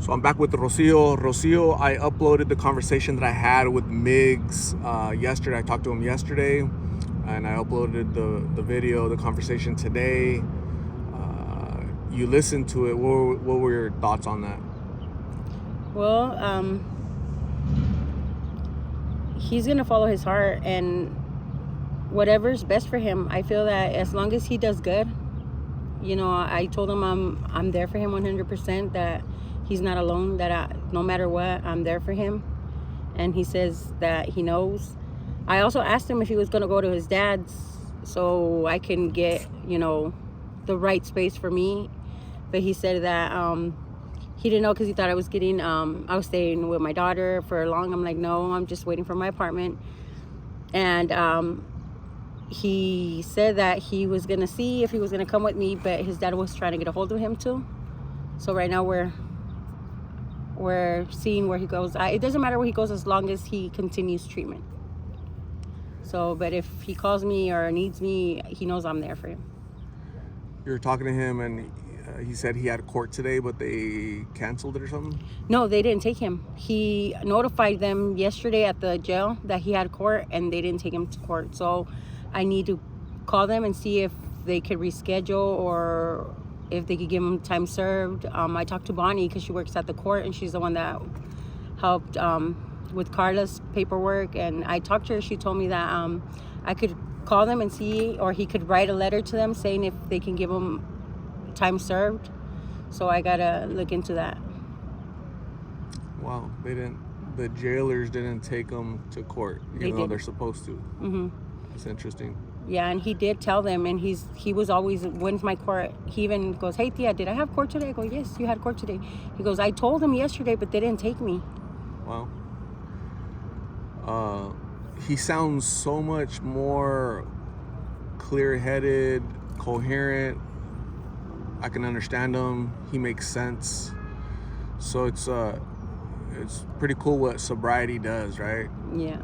So I'm back with Rocio. Rocio, I uploaded the conversation that I had with Migs yesterday. I talked to him yesterday, and I uploaded the video, the conversation today. You listened to it. What were your thoughts on that? Well, he's going to follow his heart and whatever's best for him. I feel that as long as he does good, you know, I told him I'm there for him 100%, that he's not alone, that no matter what, I'm there for him. And he says that he knows. I also asked him if he was going to go to his dad's so I can get, you know, the right space for me. But he said that he didn't know because he thought I was staying with my daughter for long. I'm like, no, I'm just waiting for my apartment. And he said that he was going to see if he was going to come with me, but his dad was trying to get a hold of him too. So right now we're seeing where he goes. It doesn't matter where he goes as long as he continues treatment. So, but if he calls me or needs me, he knows I'm there for him. You were talking to him, and he said he had court today, but they canceled it or something? No, they didn't take him. He notified them yesterday at the jail that he had court, and they didn't take him to court. So I need to call them and see if they could reschedule or if they could give him time served. I talked to Bonnie because she works at the court, and she's the one that helped with Karla's paperwork. And I talked to her. She told me that I could call them and see, or he could write a letter to them saying if they can give him time served. So I gotta look into that. Wow, the jailers didn't take him to court, even though they're supposed to. Mm-hmm. That's interesting. Yeah, and he did tell them, and he was always, when's my court? He even goes, hey Tia, did I have court today? I go, yes, you had court today. He goes, I told them yesterday, but they didn't take me. Wow. He sounds so much more clear-headed, coherent. I can understand him. He makes sense. So it's pretty cool what sobriety does, right? Yeah.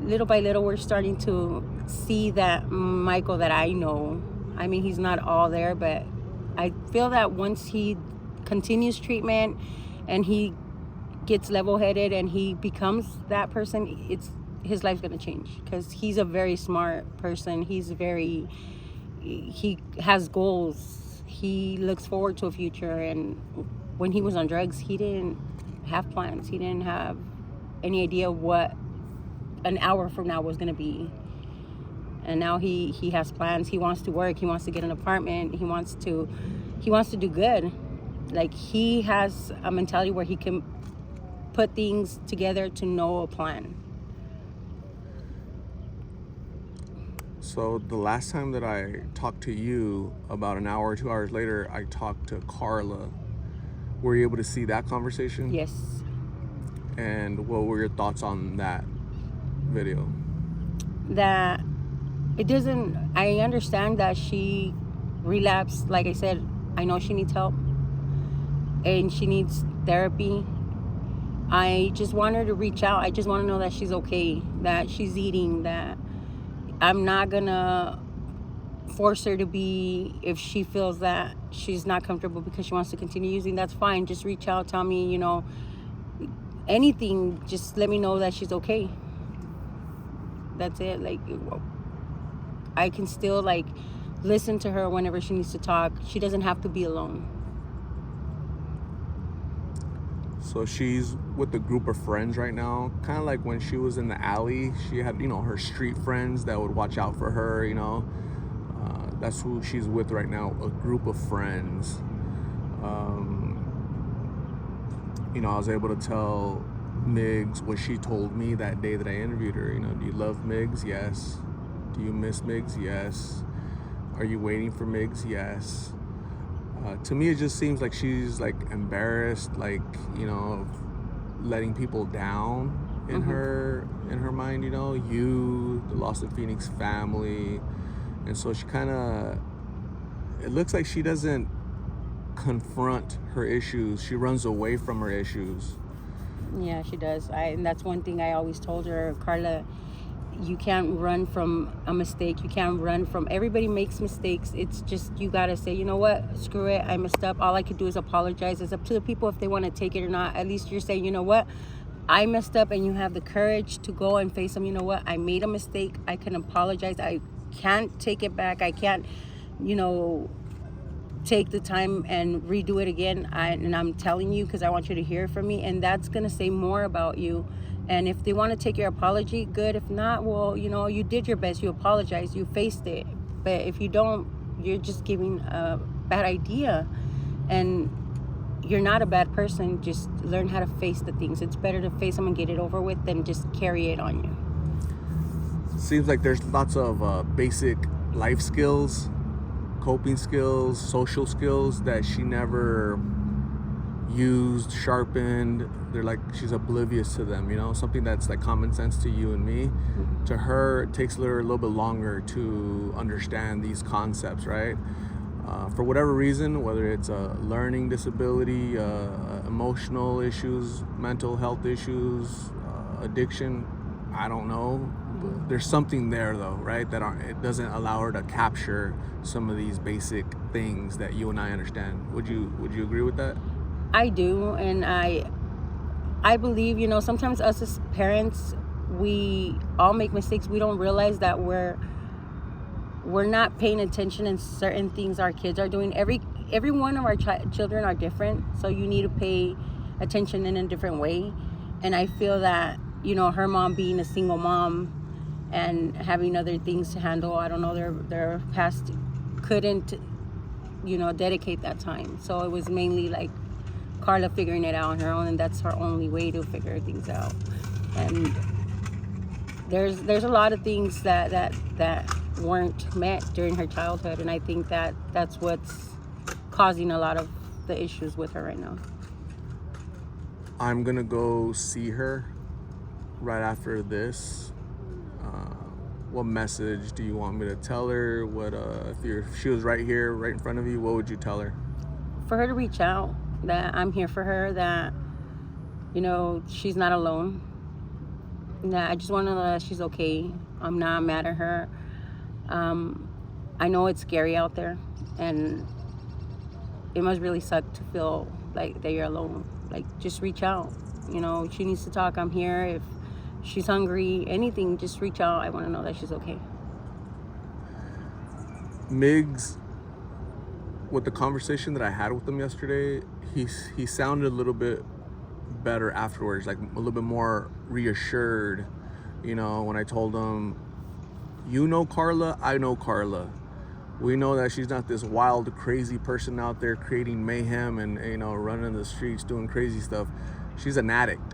Little by little, we're starting to see that Michael that I know. I mean, he's not all there, but I feel that once he continues treatment and he gets level-headed and he becomes that person, his life's gonna change, because he's a very smart person. He has goals. He looks forward to a future. And when he was on drugs, he didn't have plans. He didn't have any idea what an hour from now was gonna be. And now he has plans. He wants to work. He wants to get an apartment. He wants to do good. Like, he has a mentality where he can put things together to know a plan. So the last time that I talked to you, about an hour or 2 hours later, I talked to Karla. Were you able to see that conversation? Yes. And what were your thoughts on that video? That I understand that she relapsed. Like I said, I know she needs help and she needs therapy. I just want her to reach out. I just want to know that she's okay, that she's eating, that I'm not gonna force her to be, if she feels that she's not comfortable because she wants to continue using, that's fine. Just reach out, tell me, you know, anything, just let me know that she's okay. That's it. Like, I can still like listen to her whenever she needs to talk. She doesn't have to be alone. So she's with a group of friends right now, kind of like when she was in the alley. She had, you know, her street friends that would watch out for her, you know. That's who she's with right now, a group of friends. You know, I was able to tell Migs what she told me that day that I interviewed her. You know, do you love Migs? Yes. Do you miss Migs? Yes. Are you waiting for Migs? Yes. To me, it just seems like she's like embarrassed, like, you know, letting people down in her mind, you know, you, the LostInPhoenix family. And so she kind of, it looks like she doesn't confront her issues. She runs away from her issues. Yeah, she does. And that's one thing I always told her, Karla, you can't run from a mistake. You can't run from, everybody makes mistakes. It's just, you gotta say, you know what, screw it, I messed up. All I could do is apologize. It's up to the people if they want to take it or not. At least you're saying, you know what, I messed up, and you have the courage to go and face them. You know what, I made a mistake. I can apologize. I can't take it back. I can't, take the time and redo it again. And I'm telling you because I want you to hear from me, and that's gonna say more about you. And if they want to take your apology, good. If not, well, you did your best. You apologized. You faced it. But if you don't, you're just giving a bad idea, and you're not a bad person. Just learn how to face the things. It's better to face them and get it over with than just carry it on you. Seems like there's lots of basic life skills, coping skills, social skills that she never used, sharpened. They're like, she's oblivious to them, something that's like common sense to you and me. Mm-hmm. To her, it takes her a little bit longer to understand these concepts, right? For whatever reason, whether it's a learning disability, emotional issues, mental health issues, addiction, I don't know. There's something there though, right? It doesn't allow her to capture some of these basic things that you and I understand. Would you agree with that? I do, and I believe, sometimes us as parents, we all make mistakes. We don't realize that we're not paying attention in certain things our kids are doing. Every one of our children are different, so you need to pay attention in a different way. And I feel that, her mom being a single mom and having other things to handle, I don't know, their past couldn't, dedicate that time. So it was mainly like Karla figuring it out on her own, and that's her only way to figure things out. And there's a lot of things that weren't met during her childhood, and I think that's what's causing a lot of the issues with her right now. I'm gonna go see her right after this. What message do you want me to tell her? What if she was right here, right in front of you, what would you tell her? For her to reach out, that I'm here for her, that she's not alone. That I just want to know that she's okay. I'm not mad at her. I know it's scary out there, and it must really suck to feel like that you're alone. Like, just reach out. She needs to talk. I'm here. If she's hungry, anything, just reach out. I want to know that she's okay. Migs, with the conversation that I had with him yesterday, he sounded a little bit better afterwards, like a little bit more reassured. When I told him, Karla, I know Karla. We know that she's not this wild, crazy person out there creating mayhem and running the streets, doing crazy stuff. She's an addict.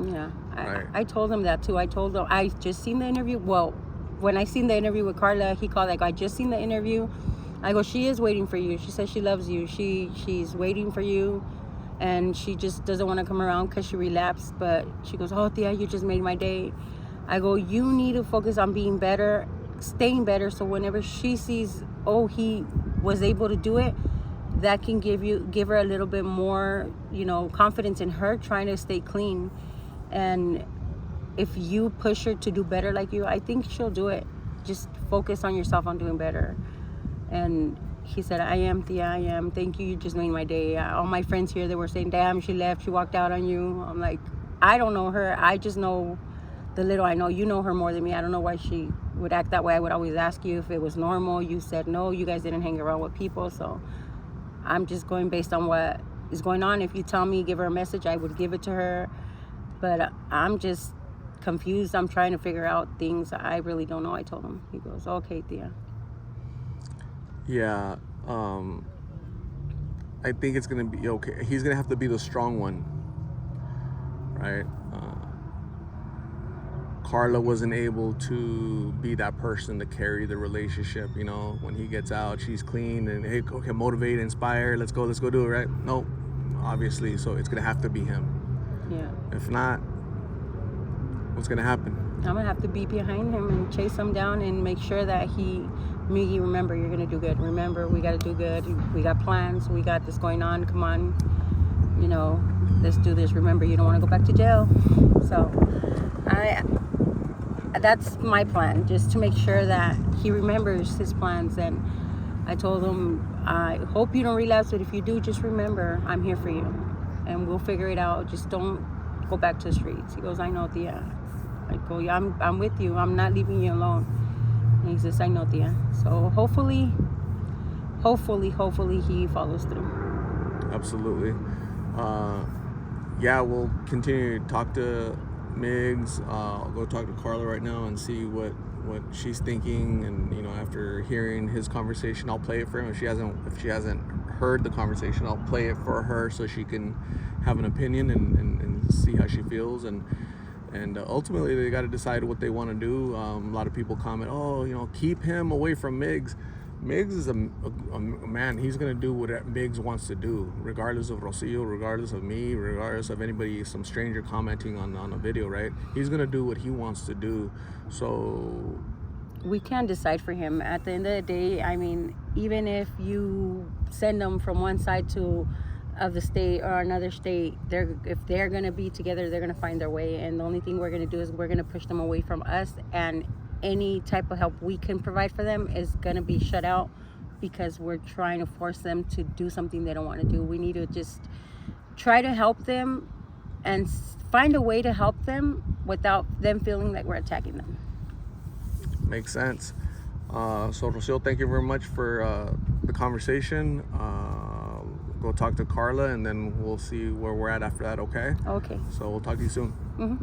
Yeah, right. I told him that too. I told him I just seen the interview. Well, when I seen the interview with Karla, he called, like, I just seen the interview. I go, she is waiting for you. She says she loves you. She's waiting for you, and she just doesn't want to come around because she relapsed. But she goes, oh, Thea, you just made my day. I go, you need to focus on being better, staying better, so whenever she sees, oh, he was able to do it, that can give her a little bit more, confidence in her trying to stay clean. And if you push her to do better like you, I think she'll do it. Just focus on yourself on doing better. And he said, I am, Thea, I am. Thank you. You just made my day. All my friends here, they were saying, damn, she left. She walked out on you. I'm like, I don't know her. I just know the little I know. You know her more than me. I don't know why she would act that way. I would always ask you if it was normal. You said no. You guys didn't hang around with people. So I'm just going based on what is going on. If you tell me, give her a message, I would give it to her. But I'm just confused. I'm trying to figure out things I really don't know. I told him. He goes, okay, Thea. Yeah, I think it's gonna be okay. He's gonna have to be the strong one, right? Karla wasn't able to be that person to carry the relationship. When he gets out, she's clean and, hey, okay, motivate, inspire, let's go do it, right? No, obviously, so it's gonna have to be him. Yeah. If not, what's gonna happen? I'm gonna have to be behind him and chase him down and make sure that Miggy, remember, you're gonna do good. Remember, we gotta do good. We got plans. We got this going on. Come on, let's do this. Remember, you don't want to go back to jail. So, that's my plan, just to make sure that he remembers his plans. And I told him, I hope you don't relapse, but if you do, just remember, I'm here for you, and we'll figure it out. Just don't go back to the streets. He goes, I know, Tia. I go, yeah, I'm with you. I'm not leaving you alone. And he says, I know, Tia. So hopefully he follows through. Absolutely. Yeah, we'll continue to talk to Migs. I'll go talk to Karla right now and see what she's thinking. And, you know, after hearing his conversation, I'll play it for him. If she hasn't heard the conversation, I'll play it for her so she can have an opinion and see how she feels. And ultimately, they got to decide what they want to do. A lot of people comment, oh, you know, keep him away from Migs. Migs is a man. He's going to do what Migs wants to do, regardless of Rocio, regardless of me, regardless of anybody, some stranger commenting on a video, right? He's going to do what he wants to do. So we can't decide for him. At the end of the day, I mean, even if you send them from one side of the state or another state, if they're going to be together, they're going to find their way. And the only thing we're going to do is we're going to push them away from us, and any type of help we can provide for them is going to be shut out, because we're trying to force them to do something they don't want to do. We need to just try to help them and find a way to help them without them feeling like we're attacking them. Makes sense. So Rocio, thank you very much for the conversation. Go talk to Karla, and then we'll see where we're at after that, okay? Okay. So we'll talk to you soon. Mm-hmm.